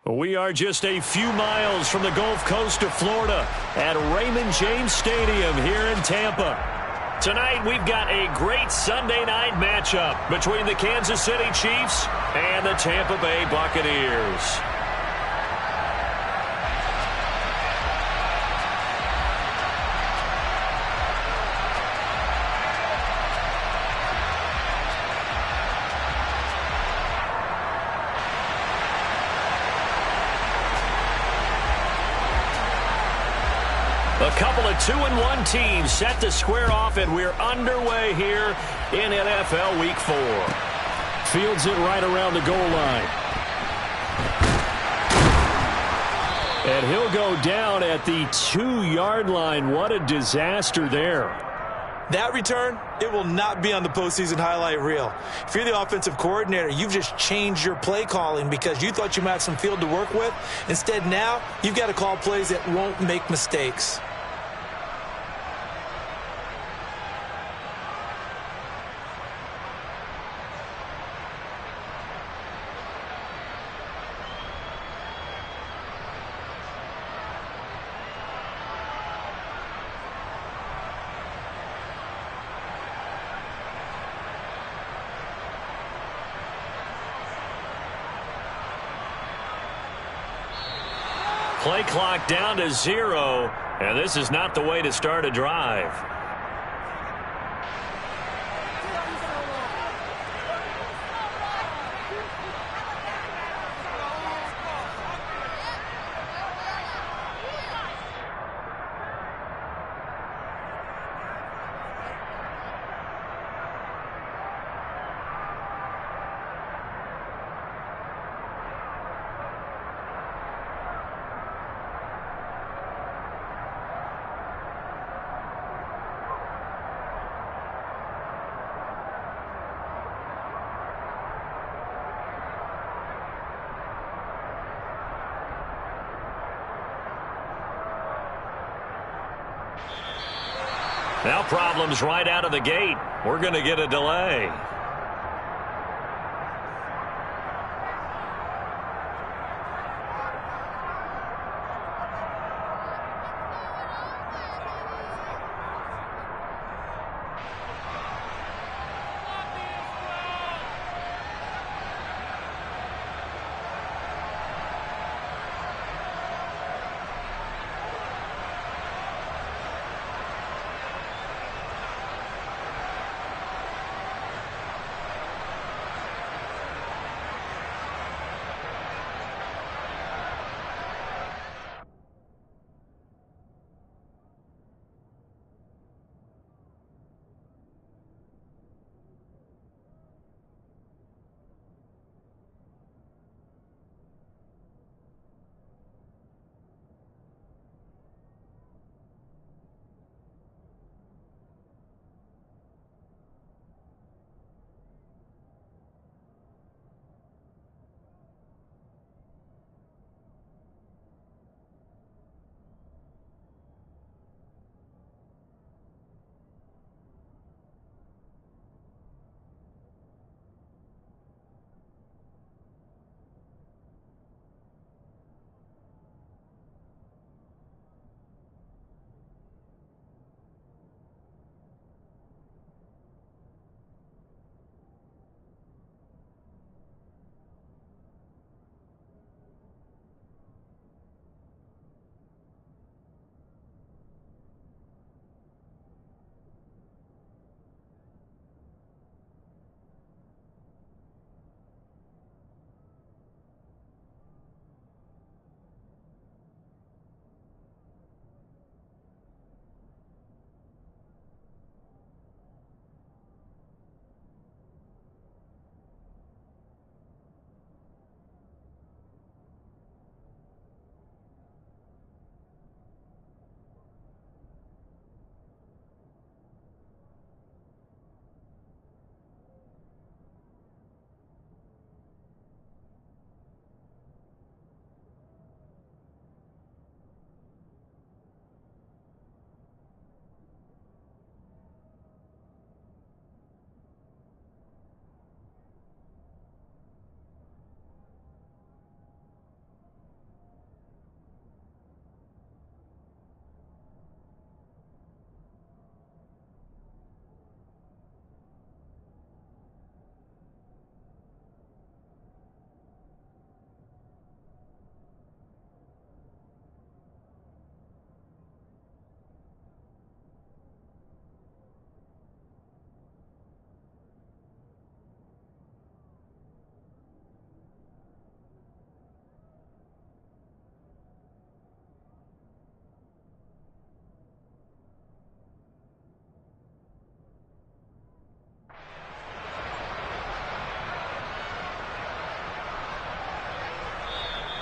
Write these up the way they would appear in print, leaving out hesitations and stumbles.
We are just a few miles from the Gulf Coast of Florida at Raymond James Stadium here in Tampa. Tonight, we've got a great Sunday night matchup between the Kansas City Chiefs and the Tampa Bay Buccaneers. A couple of 2-1 teams set to square off, and we're underway here in NFL Week 4. Fields it right around the goal line. And he'll go down at the 2-yard line. What a disaster there. That return, it will not be on the postseason highlight reel. If you're the offensive coordinator, you've just changed your play calling because you thought you might have some field to work with. Instead, now you've got to call plays that won't make mistakes. Play clock down to 0, and this is not the way to start a drive. Now problems right out of the gate. We're going to get a delay.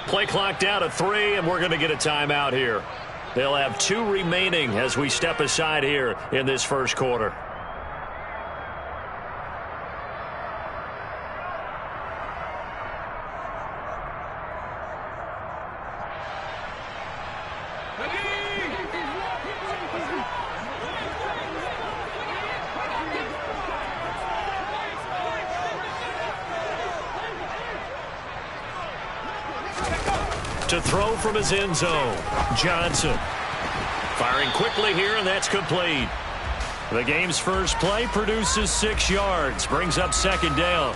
Play clock down to 3, and we're going to get a timeout here. They'll have 2 remaining as we step aside here in this first quarter. To throw from his end zone, Johnson. Firing quickly here, and that's complete. The game's first play produces 6 yards, brings up second down.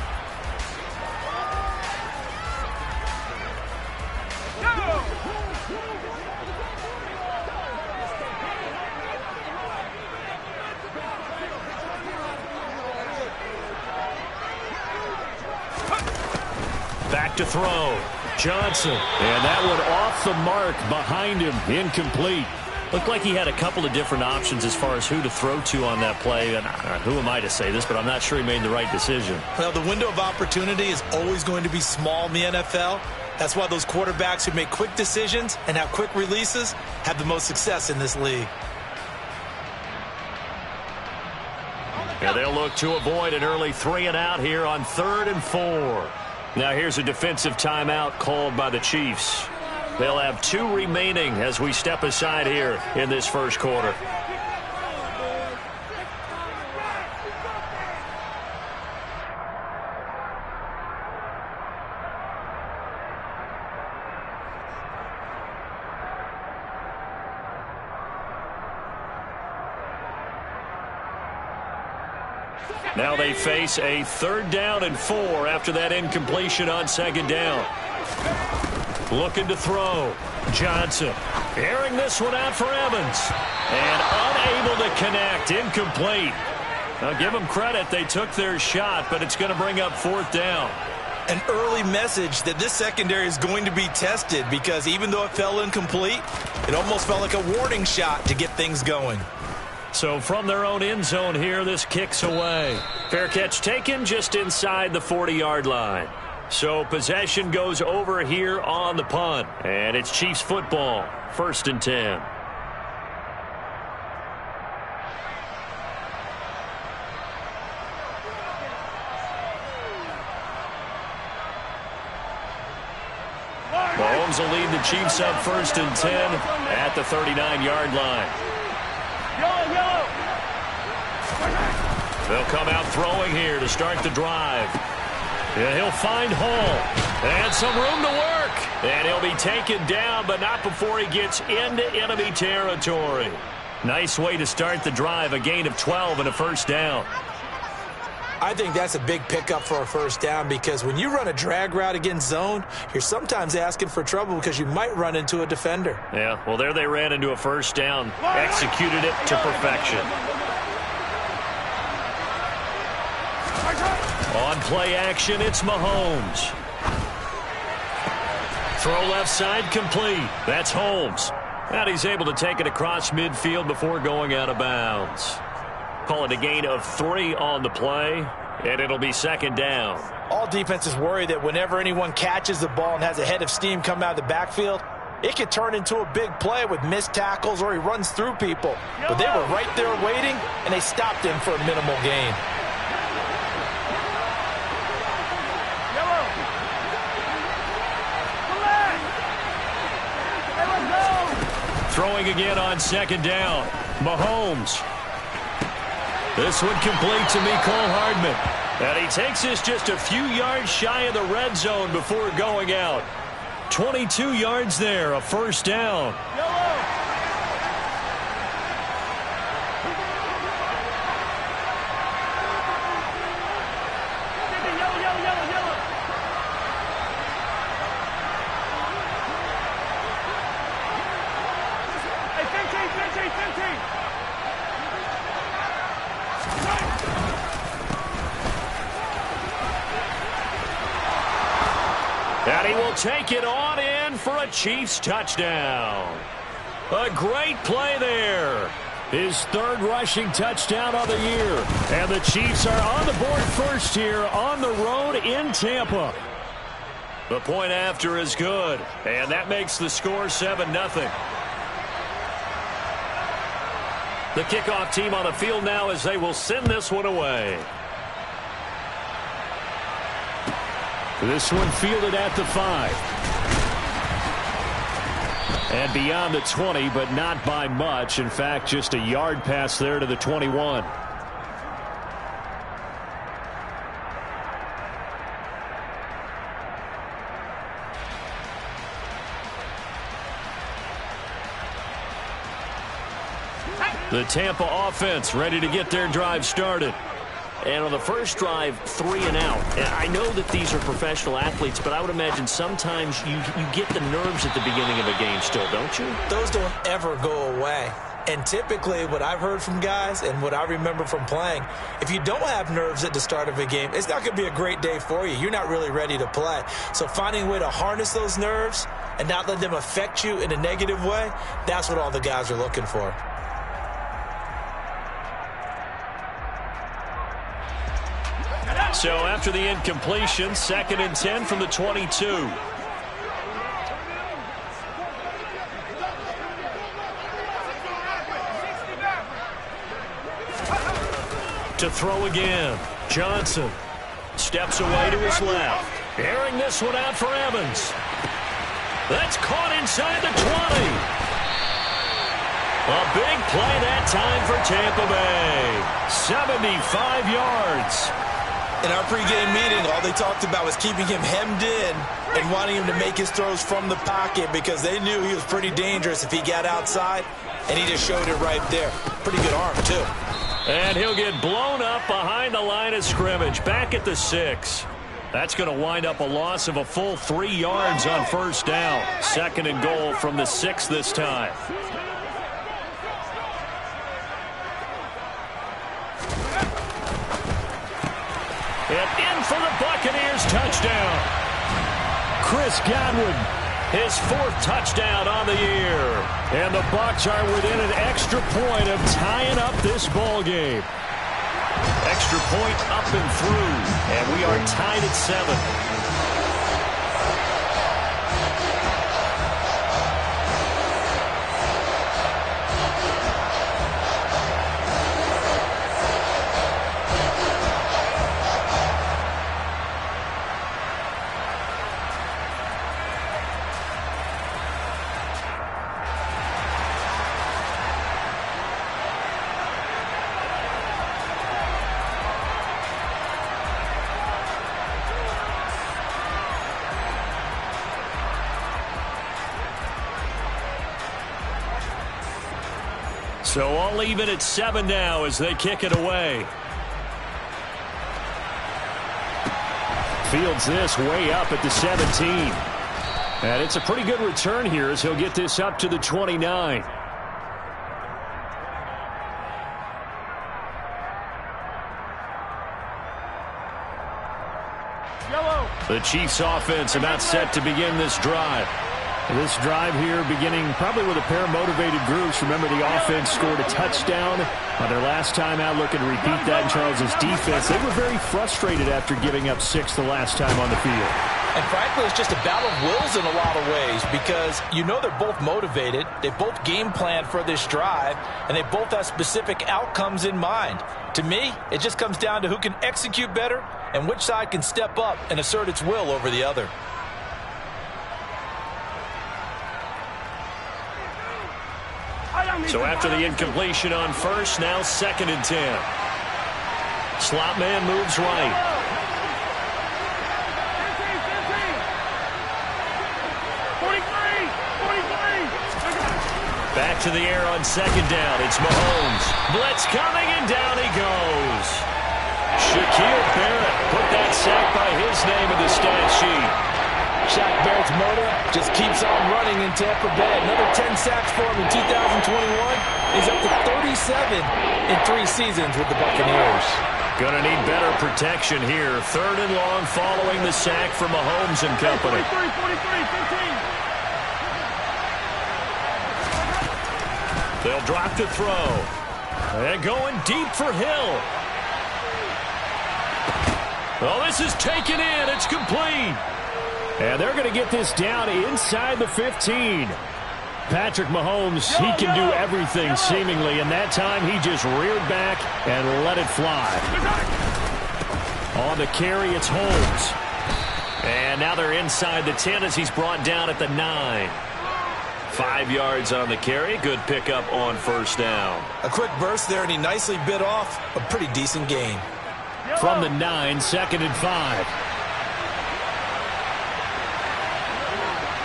Back to throw. Johnson, and that one off the mark behind him, incomplete. Looked like he had a couple of different options as far as who to throw to on that play, and who am I to say this, but I'm not sure he made the right decision. Well, the window of opportunity is always going to be small in the NFL. That's why those quarterbacks who make quick decisions and have quick releases have the most success in this league. And they'll look to avoid an early 3-and-out here on 3rd and 4. Now here's a defensive timeout called by the Chiefs. They'll have 2 remaining as we step aside here in this first quarter. Now they face a 3rd down and 4 after that incompletion on 2nd down. Looking to throw. Johnson airing this one out for Evans. And unable to connect. Incomplete. Now give them credit. They took their shot, but it's going to bring up 4th down. An early message that this secondary is going to be tested because even though it fell incomplete, it almost felt like a warning shot to get things going. So from their own end zone here, this kicks away. Fair catch taken just inside the 40-yard line. So possession goes over here on the punt. And it's Chiefs football, 1st and 10. Mahomes will lead the Chiefs up 1st and 10 at the 39-yard line. They'll come out throwing here to start the drive. And he'll find Hall. And some room to work. And he'll be taken down, but not before he gets into enemy territory. Nice way to start the drive. A gain of 12 and a 1st down. I think that's a big pickup for a 1st down because when you run a drag route against zone, you're sometimes asking for trouble because you might run into a defender. Yeah, well, there they ran into a 1st down. Executed it to perfection. On play action, it's Mahomes. Throw left side complete. That's Holmes. And he's able to take it across midfield before going out of bounds. Call it a gain of 3 on the play, and it'll be 2nd down. All defenses worry that whenever anyone catches the ball and has a head of steam come out of the backfield, it could turn into a big play with missed tackles or he runs through people. But they were right there waiting, and they stopped him for a minimal gain. Throwing again on 2nd down. Mahomes. This one complete to Mecole Hardman. And he takes this just a few yards shy of the red zone before going out. 22 yards there, a 1st down. And he will take it on in for a Chiefs touchdown. A great play there. His 3rd rushing touchdown of the year. And the Chiefs are on the board first here on the road in Tampa. The point after is good, and that makes the score 7-0. The kickoff team on the field now as they will send this one away. This one fielded at the 5. And beyond the 20, but not by much. In fact, just a yard pass there to the 21. The Tampa offense ready to get their drive started. And on the first drive, 3 and out. And I know that these are professional athletes, but I would imagine sometimes you get the nerves at the beginning of a game still, don't you? Those don't ever go away. And typically what I've heard from guys and what I remember from playing, if you don't have nerves at the start of a game, it's not going to be a great day for you. You're not really ready to play. So finding a way to harness those nerves and not let them affect you in a negative way, that's what all the guys are looking for. So after the incompletion, 2nd and 10 from the 22. To throw again. Johnson steps away to his left. Airing this one out for Evans. That's caught inside the 20. A big play that time for Tampa Bay. 75 yards. In our pregame meeting, all they talked about was keeping him hemmed in and wanting him to make his throws from the pocket because they knew he was pretty dangerous if he got outside, and he just showed it right there. Pretty good arm, too. And he'll get blown up behind the line of scrimmage, back at the 6. That's going to wind up a loss of a full 3 yards on first down. 2nd and goal from the 6 this time. And in for the Buccaneers touchdown. Chris Godwin, his 4th touchdown on the year. And the Bucs are within an extra point of tying up this ball game. Extra point up and through. And we are tied at 7. So all even at 7 now as they kick it away. Fields this way up at the 17. And it's a pretty good return here as he'll get this up to the 29. The Chiefs offense about set to begin this drive. This drive here beginning probably with a pair of motivated groups. Remember, the offense scored a touchdown on their last time out, looking to repeat that in Charles's defense. They were very frustrated after giving up 6 the last time on the field. And frankly, it's just a battle of wills in a lot of ways because you know they're both motivated. They both game plan for this drive, and they both have specific outcomes in mind. To me, it just comes down to who can execute better and which side can step up and assert its will over the other. So after the incompletion on first, now 2nd and 10. Slot man moves right. Back to the air on 2nd down. It's Mahomes. Blitz coming, and down he goes. Shaquille Barrett put that sack by his name in the stat sheet. Shaq Barrett's motor just keeps on running in Tampa Bay. Another 10 sacks for him in 2021. He's up to 37 in 3 seasons with the Buccaneers. Going to need better protection here. 3rd and long following the sack from Mahomes and company. 15. They'll drop to throw. And going deep for Hill. Oh, this is taken in. It's complete. And they're going to get this down inside the 15. Patrick Mahomes, he can do everything seemingly, and that time he just reared back and let it fly. On the carry, it's Holmes. And now they're inside the 10 as he's brought down at the 9. 5 yards on the carry. Good pickup on first down. A quick burst there, and he nicely bit off a pretty decent gain. From the 9, 2nd and 5.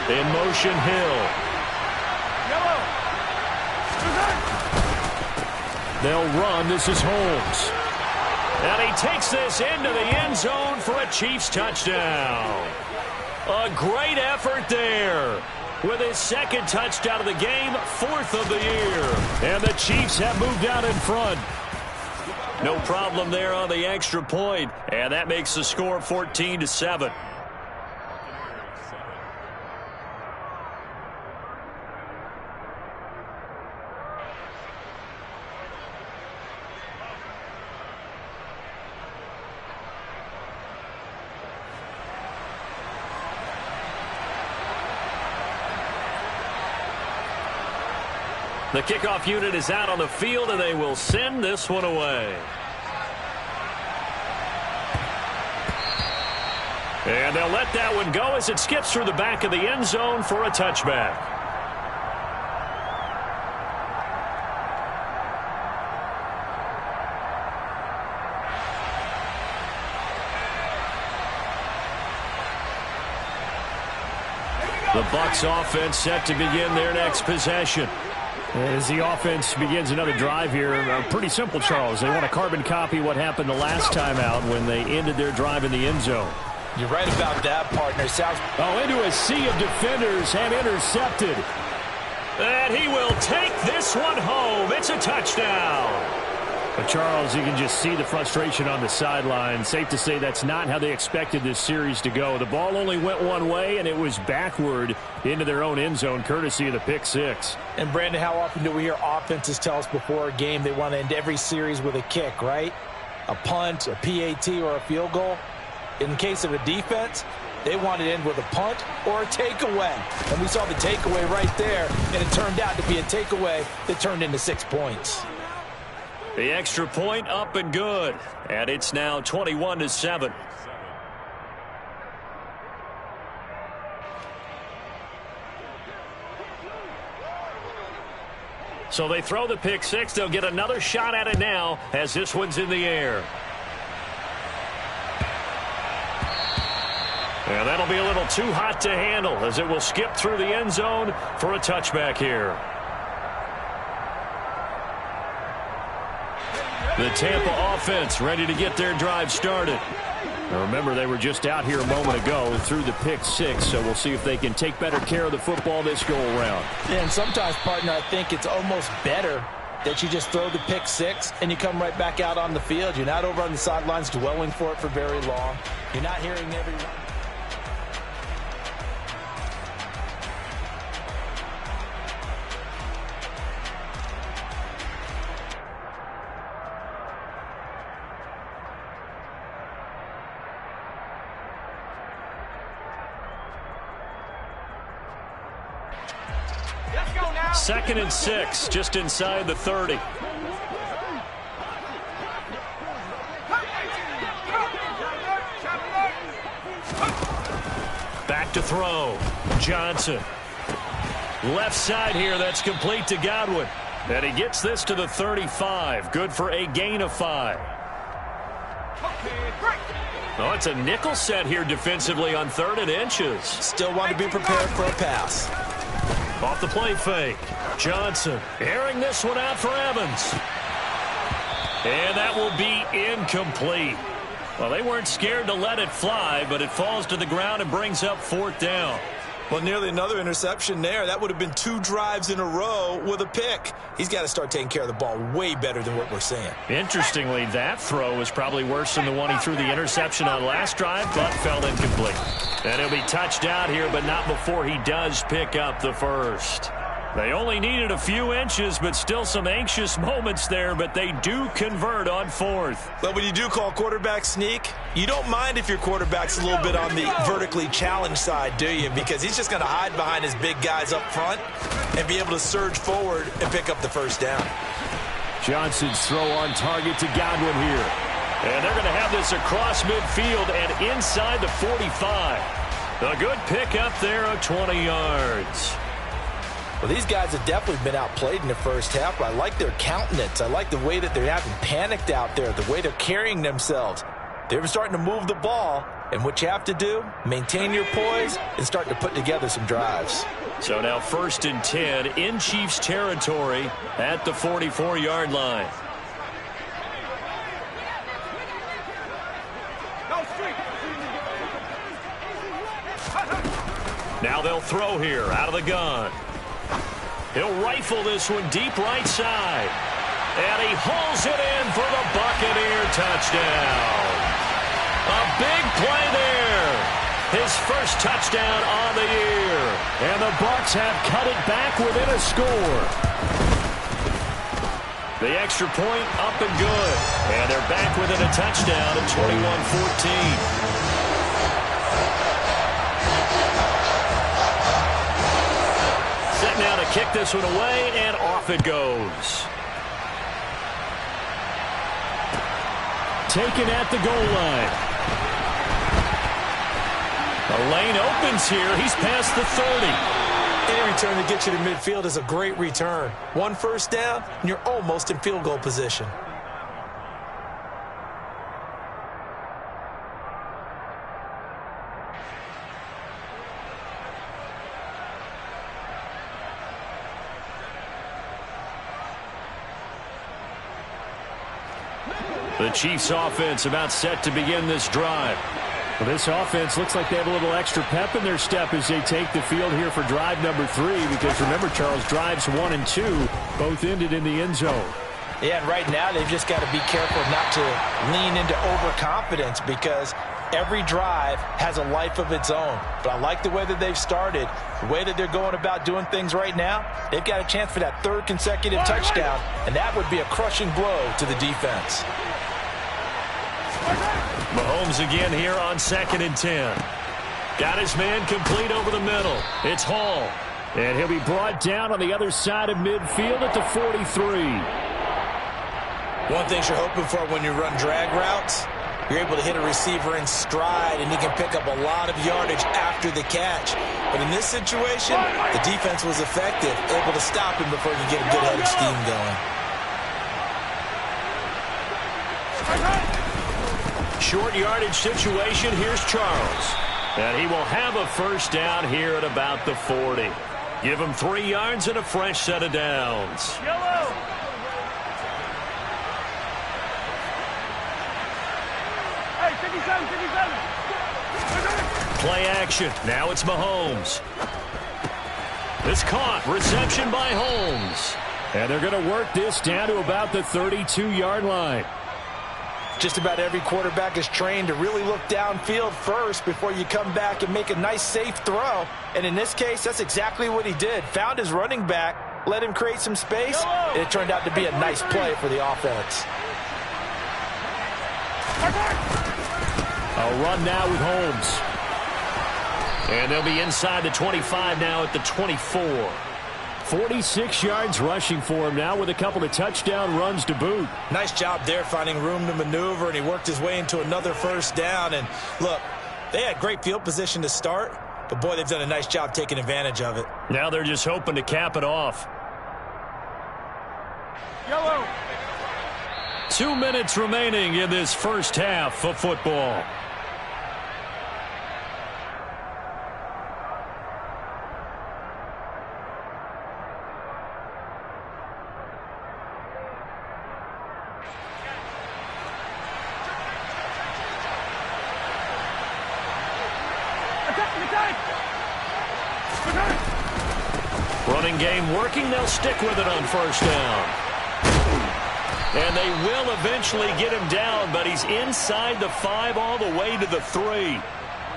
In motion, Hill. They'll run. This is Holmes. And he takes this into the end zone for a Chiefs touchdown. A great effort there. With his 2nd touchdown of the game, 4th of the year. And the Chiefs have moved out in front. No problem there on the extra point. And that makes the score 14-7. The kickoff unit is out on the field, and they will send this one away. And they'll let that one go as it skips through the back of the end zone for a touchback. The Bucs offense set to begin their next possession. As the offense begins another drive here, pretty simple, Charles. They want to carbon copy what happened the last time out when they ended their drive in the end zone. You're right about that, partner. Into a sea of defenders and intercepted. And he will take this one home. It's a touchdown. But Charles, you can just see the frustration on the sideline. Safe to say that's not how they expected this series to go. The ball only went one way, and it was backward into their own end zone, courtesy of the pick six. And, Brandon, how often do we hear offenses tell us before a game they want to end every series with a kick, right? A punt, a PAT, or a field goal. In the case of a defense, they want to end with a punt or a takeaway. And we saw the takeaway right there, and it turned out to be a takeaway that turned into 6 points. The extra point up and good. And it's now 21-7. So they throw the pick six. They'll get another shot at it now as this one's in the air. And that'll be a little too hot to handle as it will skip through the end zone for a touchback here. The Tampa offense ready to get their drive started. Now remember, they were just out here a moment ago through the pick six, so we'll see if they can take better care of the football this go-around. Yeah, and sometimes, partner, I think it's almost better that you just throw the pick six and you come right back out on the field. You're not over on the sidelines dwelling for it for very long. You're not hearing every run. Second and 6, just inside the 30. Back to throw. Johnson. Left side here, that's complete to Godwin. And he gets this to the 35. Good for a gain of 5. Oh, it's a nickel set here defensively on 3rd and inches. Still want to be prepared for a pass. Off the play fake. Johnson airing this one out for Evans. And that will be incomplete. Well, they weren't scared to let it fly, but it falls to the ground and brings up 4th down. Well, nearly another interception there. That would have been 2 drives in a row with a pick. He's got to start taking care of the ball way better than what we're seeing. Interestingly, that throw was probably worse than the one he threw the interception on last drive, but fell incomplete. And he'll be touched out here, but not before he does pick up the first. They only needed a few inches, but still some anxious moments there, but they do convert on 4th. But when you do call quarterback sneak, you don't mind if your quarterback's a little bit on the vertically challenged side, do you? Because he's just going to hide behind his big guys up front and be able to surge forward and pick up the first down. Johnson's throw on target to Godwin here. And they're going to have this across midfield and inside the 45. A good pick up there of 20 yards. Well, these guys have definitely been outplayed in the first half, but I like their countenance. I like the way that they haven't panicked out there, the way they're carrying themselves. They're starting to move the ball, and what you have to do, maintain your poise and start to put together some drives. So now 1st and 10 in Chiefs territory at the 44-yard line. Now they'll throw here out of the gun. He'll rifle this one deep right side. And he hauls it in for the Buccaneer touchdown. A big play there. His first touchdown on the year. And the Bucs have cut it back within a score. The extra point up and good. And they're back within a touchdown at 21-14. Set now to kick this one away, and off it goes. Taken at the goal line. The lane opens here. He's past the 30. Any return to get you to midfield is a great return. 1 first down, and you're almost in field goal position. The Chiefs offense about set to begin this drive. Well, this offense looks like they have a little extra pep in their step as they take the field here for drive number 3, because remember, Charles, drives 1 and 2 both ended in the end zone. Yeah, and right now they've just got to be careful not to lean into overconfidence, because every drive has a life of its own. But I like the way that they've started, the way that they're going about doing things right now. They've got a chance for that 3rd consecutive touchdown, and that would be a crushing blow to the defense. Mahomes again here on 2nd and 10. Got his man complete over the middle. It's Hall. And he'll be brought down on the other side of midfield at the 43. One thing you're hoping for when you run drag routes, you're able to hit a receiver in stride, and he can pick up a lot of yardage after the catch. But in this situation, the defense was effective, able to stop him before he could get a good head of steam going. Short yardage situation. Here's Charles. And he will have a first down here at about the 40. Give him 3 yards and a fresh set of downs. Yellow. Hey, 57, 57. Play action. Now it's Mahomes. It's caught. Reception by Holmes. And they're going to work this down to about the 32-yard line. Just about every quarterback is trained to really look downfield first before you come back and make a nice, safe throw. And in this case, that's exactly what he did. Found his running back, let him create some space, and it turned out to be a nice play for the offense. A run now with Holmes. And they'll be inside the 25 now at the 24. 46 yards rushing for him now with a couple of touchdown runs to boot. Nice job there finding room to maneuver, and he worked his way into another first down. And look, they had great field position to start, but boy, they've done a nice job taking advantage of it. Now they're just hoping to cap it off. Yellow. 2 minutes remaining in this first half of football. Running game working. They'll stick with it on first down. And they will eventually get him down, but he's inside the 5 all the way to the 3.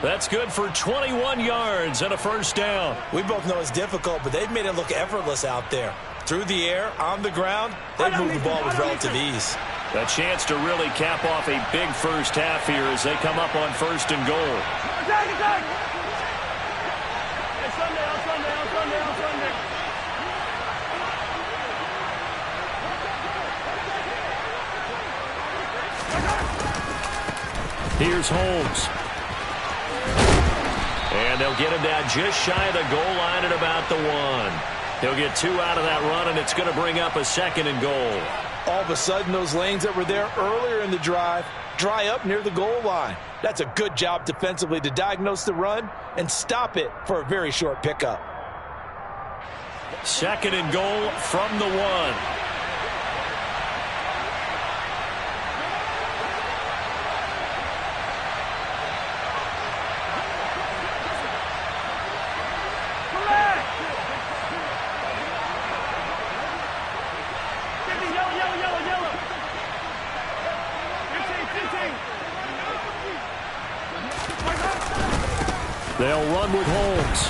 That's good for 21 yards and a first down. We both know it's difficult, but they've made it look effortless out there. Through the air, on the ground, they've moved the ball with relative ease. A chance to really cap off a big first half here as they come up on 1st and goal. Attack, attack! Hey, Sunday, on Sunday, on Sunday, on Sunday. Here's Holmes. And they'll get him down just shy of the goal line at about the 1. He'll get 2 out of that run, and it's going to bring up a 2nd and goal. All of a sudden, those lanes that were there earlier in the drive dry up near the goal line. That's a good job defensively to diagnose the run and stop it for a very short pickup. 2nd and goal from the 1. They'll run with Holmes.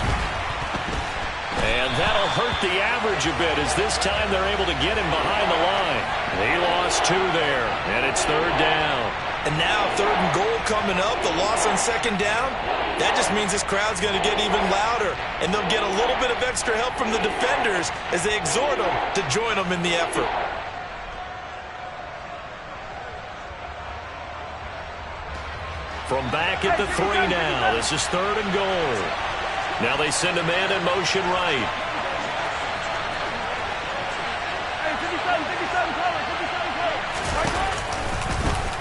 And that'll hurt the average a bit as this time they're able to get him behind the line. He lost 2 there, and it's 3rd down. And now 3rd and goal coming up, the loss on 2nd down. That just means this crowd's going to get even louder, and they'll get a little bit of extra help from the defenders as they exhort them to join them in the effort. From back at the 3 now. This is 3rd and goal. Now they send a man in motion right. Hey, 57, cover, 57, cover.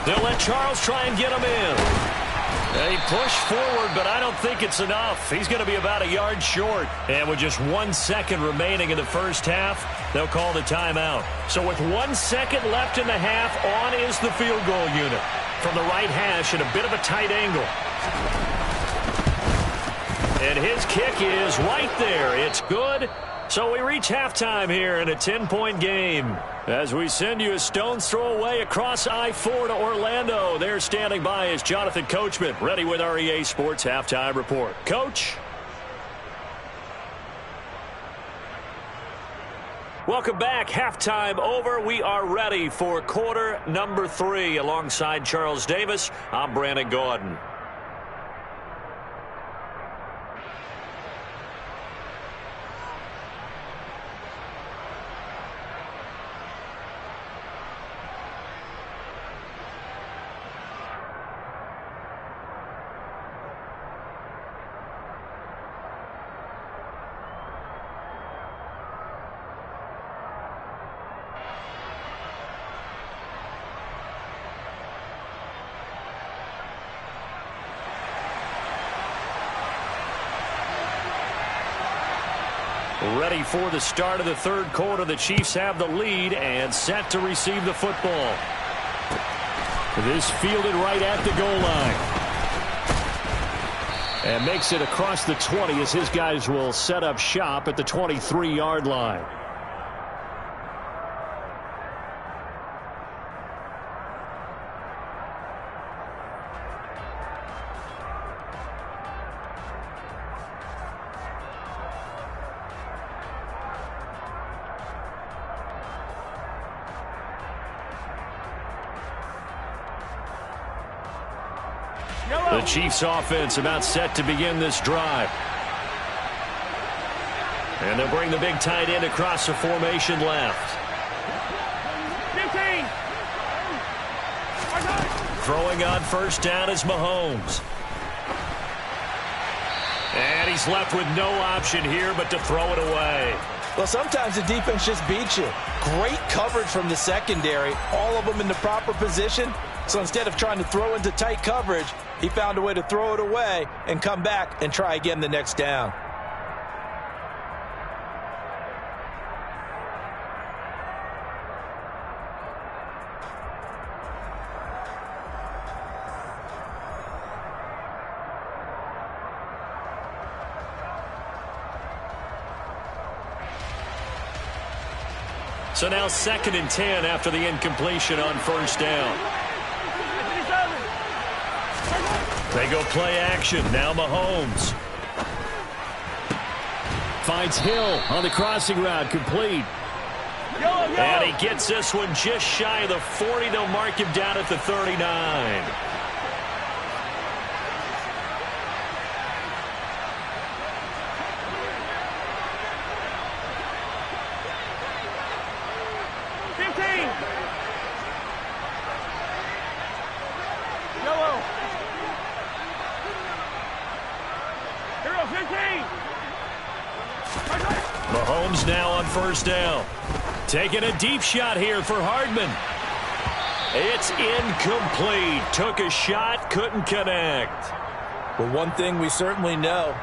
They'll let Charles try and get him in. They push forward, but I don't think it's enough. He's going to be about a yard short. And with just 1 second remaining in the first half, they'll call the timeout. So with 1 second left in the half, on is the field goal unit. From the right hash at a bit of a tight angle. And his kick is right there. It's good. So we reach halftime here in a 10-point game. As we send you a stone's throw away across I-4 to Orlando. There standing by is Jonathan Coachman, ready with our EA Sports Halftime Report. Coach? Welcome back. Halftime over. We are ready for quarter number 3. Alongside Charles Davis, I'm Brandon Gaudin. Ready for the start of the 3rd quarter. The Chiefs have the lead and set to receive the football. This fielded right at the goal line. And makes it across the 20 as his guys will set up shop at the 23-yard line. The Chiefs offense about set to begin this drive. And they'll bring the big tight end across the formation left. 15. Throwing on 1st down is Mahomes. And he's left with no option here but to throw it away. Well, sometimes the defense just beats you. Great coverage from the secondary, all of them in the proper position. So instead of trying to throw into tight coverage, he found a way to throw it away and come back and try again the next down. So now 2nd and 10 after the incompletion on 1st down. They go play action. Now Mahomes. Finds Hill on the crossing route. Complete. And he gets this one just shy of the 40. They'll mark him down at the 39. Mahomes now on first down. Taking a deep shot here for Hardman. It's incomplete. Took a shot, couldn't connect. Well, one thing we certainly know,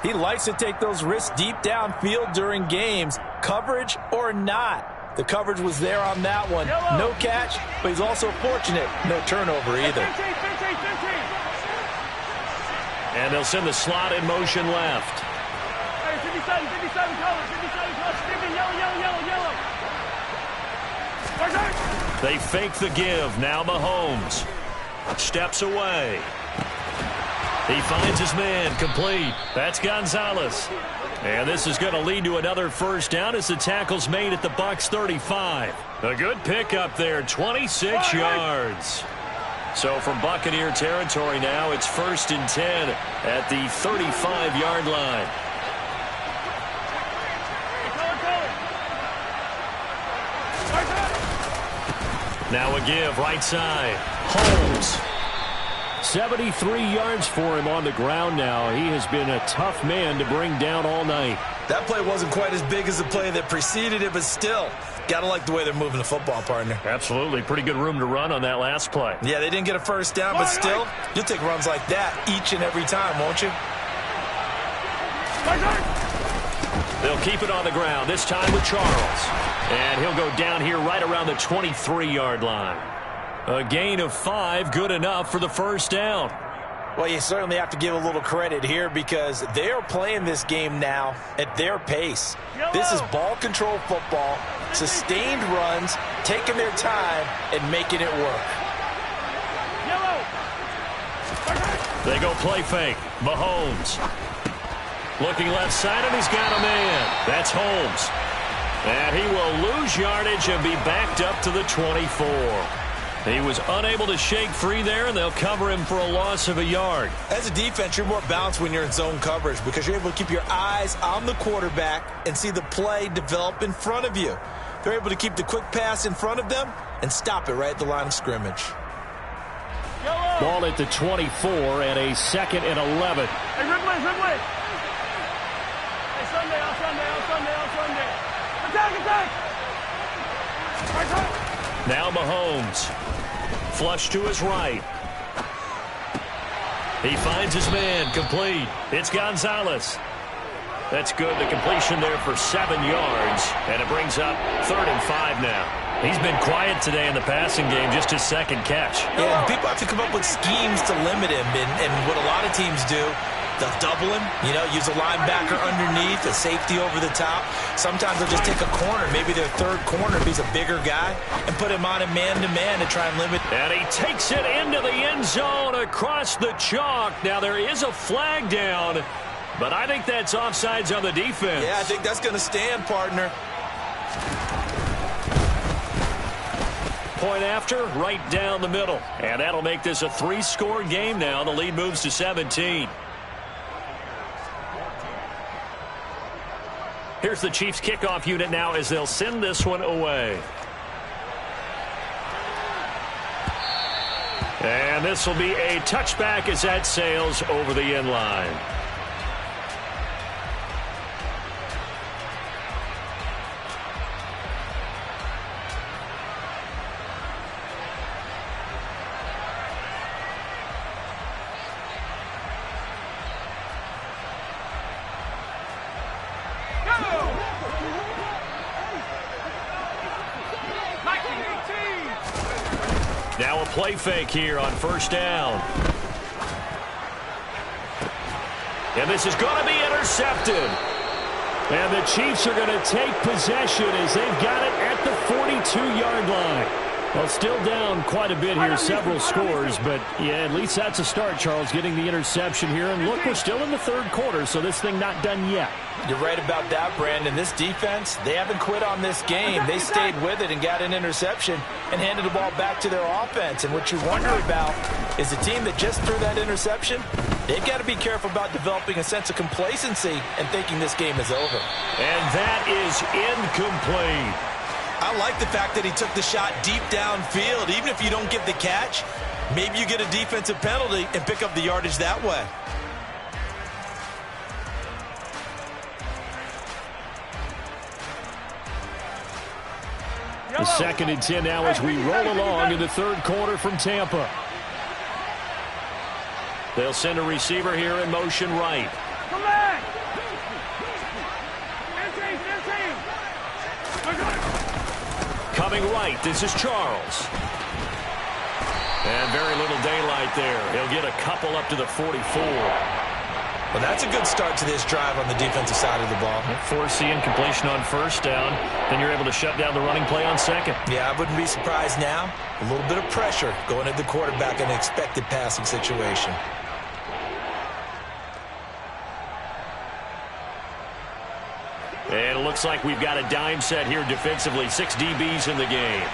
he likes to take those risks deep downfield during games, coverage or not. The coverage was there on that one. No catch, but he's also fortunate. No turnover either. And they'll send the slot in motion left. 57 color, 57 color, 50, yellow. They fake the give. Now Mahomes steps away. He finds his man. Complete. That's Gonzalez. And this is going to lead to another first down as the tackle's made at the Bucs 35. A good pickup there. 26 yards. So from Buccaneer territory now, it's 1st and 10 at the 35-yard line. Now a give, right side. Holmes. 73 yards for him on the ground now. He has been a tough man to bring down all night. That play wasn't quite as big as the play that preceded it, but still, got to like the way they're moving the football, partner. Absolutely. Pretty good room to run on that last play. Yeah, they didn't get a first down, but still, you'll take runs like that each and every time, won't you? They'll keep it on the ground, this time with Charles. And he'll go down here right around the 23-yard line. A gain of 5, good enough for the first down. Well, you certainly have to give a little credit here because they are playing this game now at their pace. This is ball control football, sustained runs, taking their time, and making it work. They go play fake. Mahomes. Looking left side, and he's got a man. That's Holmes. And he will lose yardage and be backed up to the 24. He was unable to shake free there, and they'll cover him for a loss of a yard. As a defense, you're more balanced when you're in zone coverage because you're able to keep your eyes on the quarterback and see the play develop in front of you. They're able to keep the quick pass in front of them and stop it right at the line of scrimmage. Ball at the 24 and a 2nd and 11. Hey, Ridley. Hey, Sunday. Attack. Now Mahomes. Flush to his right. He finds his man. Complete. It's Gonzalez. That's good. The completion there for 7 yards. And it brings up 3rd and 5 now. He's been quiet today in the passing game, just his 2nd catch. Yeah, and people have to come up with schemes to limit him. And what a lot of teams do, they'll double him, use a linebacker underneath, a safety over the top. Sometimes they'll just take a corner, maybe their 3rd corner if he's a bigger guy, and put him on a man-to-man to try and limit. And he takes it into the end zone across the chalk. Now there is a flag down, but I think that's offsides on the defense. Yeah, I think that's going to stand, partner. Point after, right down the middle. And that'll make this a 3-score game now. The lead moves to 17. Here's the Chiefs kickoff unit now as they'll send this one away. And this will be a touchback as that sails over the end line. Now a play fake here on first down. And this is going to be intercepted. And the Chiefs are going to take possession as they've got it at the 42-yard line. Well, still down quite a bit here, several scores, but yeah, at least that's a start, Charles, getting the interception here. And look, we're still in the third quarter, so this thing not done yet. You're right about that, Brandon. This defense, they haven't quit on this game. They stayed with it and got an interception and handed the ball back to their offense. And what you wonder about is the team that just threw that interception, they've got to be careful about developing a sense of complacency and thinking this game is over. And that is incomplete. I like the fact that he took the shot deep downfield. Even if you don't get the catch, maybe you get a defensive penalty and pick up the yardage that way. The 2nd and 10 now as we roll along in the third quarter from Tampa. They'll send a receiver here in motion right. Come back! Coming right, this is Charles. And very little daylight there. He'll get a couple up to the 44. Well, that's a good start to this drive on the defensive side of the ball. Force the incompletion on first down. Then you're able to shut down the running play on second. Yeah, I wouldn't be surprised now. A little bit of pressure going at the quarterback in an expected passing situation. And it looks like we've got a dime set here defensively. 6 DBs in the game.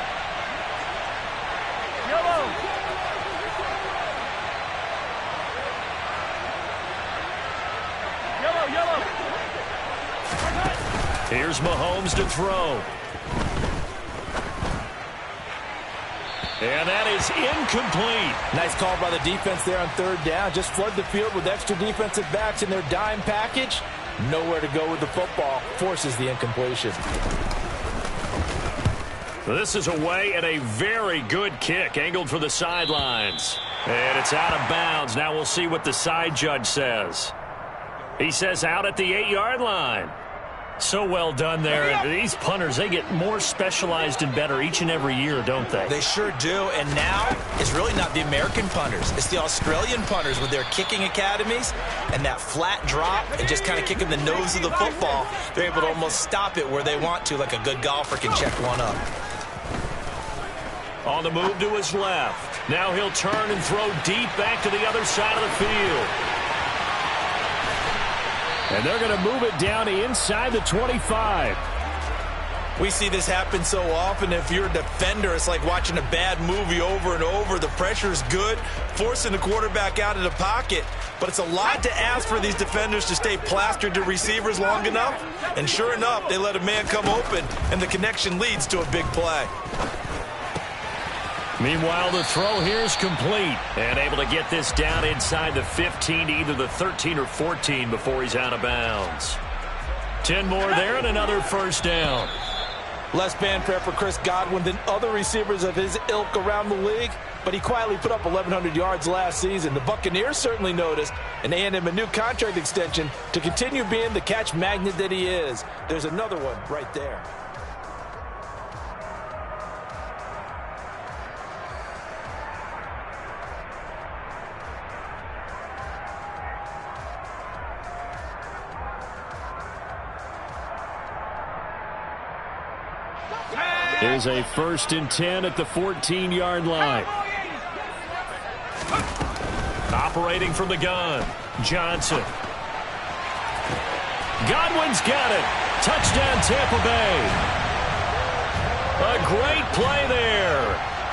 Yellow. Yellow, yellow. Here's Mahomes to throw. And that is incomplete. Nice call by the defense there on third down. Just flood the field with extra defensive backs in their dime package. Nowhere to go with the football. Forces the incompletion. This is away and a very good kick. Angled for the sidelines. And it's out of bounds. Now we'll see what the side judge says. He says out at the 8-yard line. So well done there. And these punters, they get more specialized and better each and every year, don't they? They sure do. And now it's really not the American punters. It's the Australian punters with their kicking academies and that flat drop and just kind of kicking the nose of the football. They're able to almost stop it where they want to, like a good golfer can check one up. On the move to his left. Now he'll turn and throw deep back to the other side of the field. And they're going to move it down to inside the 25. We see this happen so often. If you're a defender, it's like watching a bad movie over and over. The pressure's good, forcing the quarterback out of the pocket. But it's a lot to ask for these defenders to stay plastered to receivers long enough. And sure enough, they let a man come open, and the connection leads to a big play. Meanwhile, the throw here is complete. And able to get this down inside the 15 to either the 13 or 14 before he's out of bounds. 10 more there and another first down. Less fanfare for Chris Godwin than other receivers of his ilk around the league, but he quietly put up 1,100 yards last season. The Buccaneers certainly noticed, and they handed him a new contract extension to continue being the catch magnet that he is. There's another one right there. There's a 1st and 10 at the 14-yard line. Operating from the gun, Johnson. Godwin's got it. Touchdown, Tampa Bay. A great play there.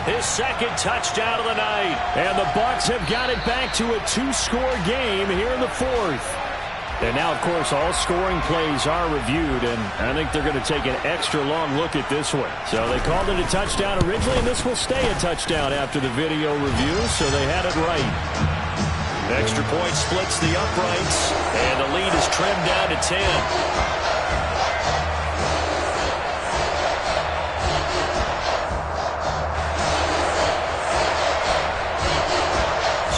His 2nd touchdown of the night. And the Bucs have got it back to a 2-score game here in the 4th. And now, of course, all scoring plays are reviewed, and I think they're going to take an extra long look at this one. So they called it a touchdown originally, and this will stay a touchdown after the video review, so they had it right. Extra point splits the uprights, and the lead is trimmed down to 10.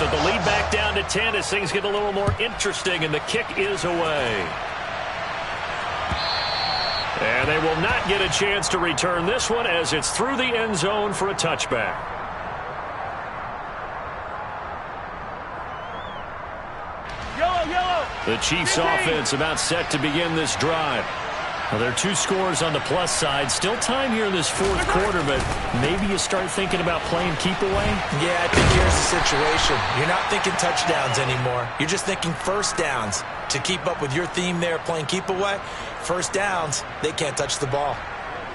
So the lead back down to 10 as things get a little more interesting, and the kick is away. And they will not get a chance to return this one as it's through the end zone for a touchback. Yellow, yellow. The Chiefs offense about set to begin this drive. Well, there are two scores on the plus side. Still time here in this fourth quarter, but maybe you start thinking about playing keep away? Yeah, I think here's the situation. You're not thinking touchdowns anymore. You're just thinking first downs. To keep up with your theme there, playing keep away, first downs, they can't touch the ball.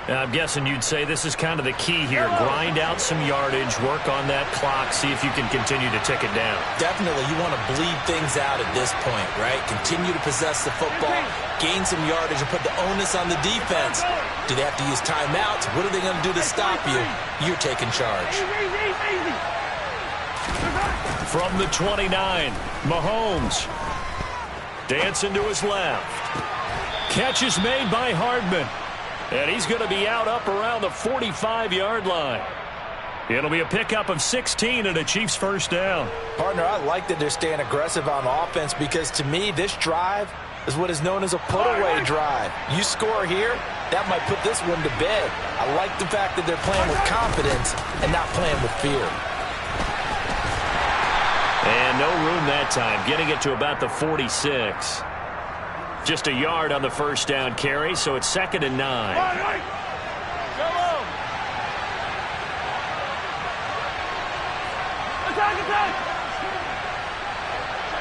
I'm guessing you'd say this is kind of the key here. Grind out some yardage, work on that clock, see if you can continue to tick it down. Definitely, you want to bleed things out at this point, right? Continue to possess the football, gain some yardage, and put the onus on the defense. Do they have to use timeouts? What are they going to do to stop you? You're taking charge. From the 29, Mahomes. Dancing to his left. Catch is made by Hardman. And he's going to be out up around the 45-yard line. It'll be a pickup of 16 and a Chiefs first down. Partner, I like that they're staying aggressive on offense because to me, this drive is what is known as a put-away drive. You score here, that might put this one to bed. I like the fact that they're playing with confidence and not playing with fear. And no room that time, getting it to about the 46. Just a yard on the first down carry, so it's 2nd and 9.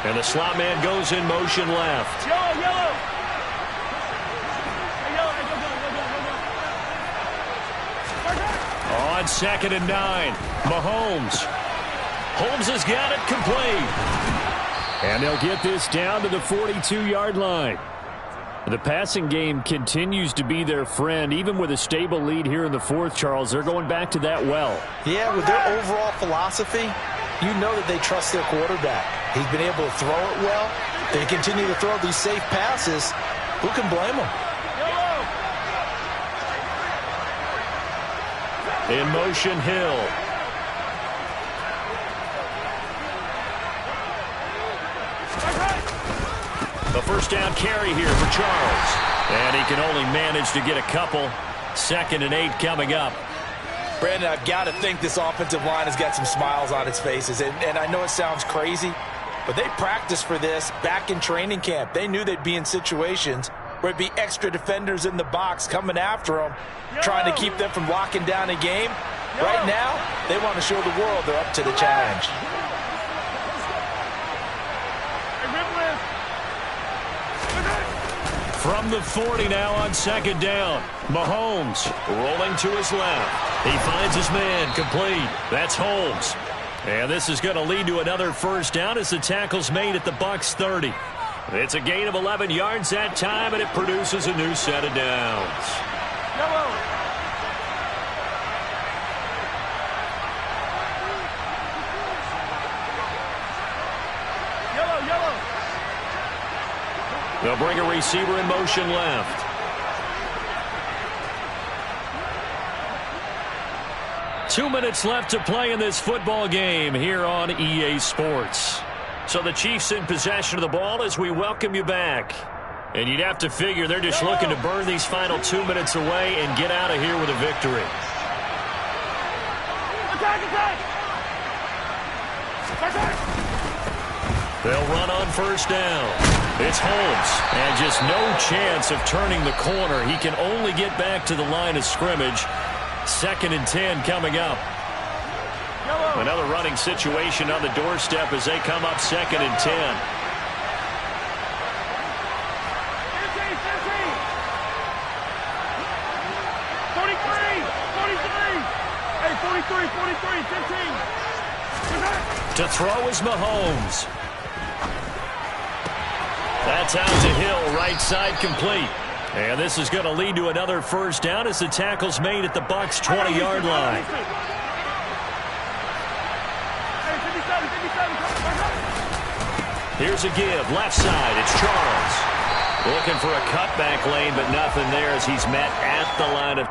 And the slot man goes in motion left. On 2nd and 9, Mahomes. Holmes has got it complete. And they'll get this down to the 42-yard line. The passing game continues to be their friend. Even with a stable lead here in the fourth, Charles, they're going back to that well. Yeah, with their overall philosophy, you know that they trust their quarterback. He's been able to throw it well. They continue to throw these safe passes. Who can blame them? In motion, Hill. A first down carry here for Charles. And he can only manage to get a couple. 2nd and 8 coming up. Brandon, I've got to think this offensive line has got some smiles on its faces. And I know it sounds crazy, but they practiced for this back in training camp. They knew they'd be in situations where it'd be extra defenders in the box coming after them, trying to keep them from locking down a game. Right now, they want to show the world they're up to the challenge. From the 40 now on 2nd down. Mahomes rolling to his left. He finds his man complete. That's Holmes. And this is going to lead to another first down as the tackle's made at the Bucs 30. It's a gain of 11 yards that time, and it produces a new set of downs. They'll bring a receiver in motion left. 2 minutes left to play in this football game here on EA Sports. So the Chiefs in possession of the ball as we welcome you back. And you'd have to figure they're just looking to burn these final 2 minutes away and get out of here with a victory. They'll run on first down. It's Holmes, and just no chance of turning the corner. He can only get back to the line of scrimmage. 2nd and 10 coming up. Another running situation on the doorstep as they come up 2nd and 10. 43, 15. To throw is Mahomes. That's out to Hill, right side complete. And this is going to lead to another first down as the tackle's made at the Bucs 20-yard line. Here's a give, left side, it's Charles. Looking for a cutback lane, but nothing there as he's met at the line of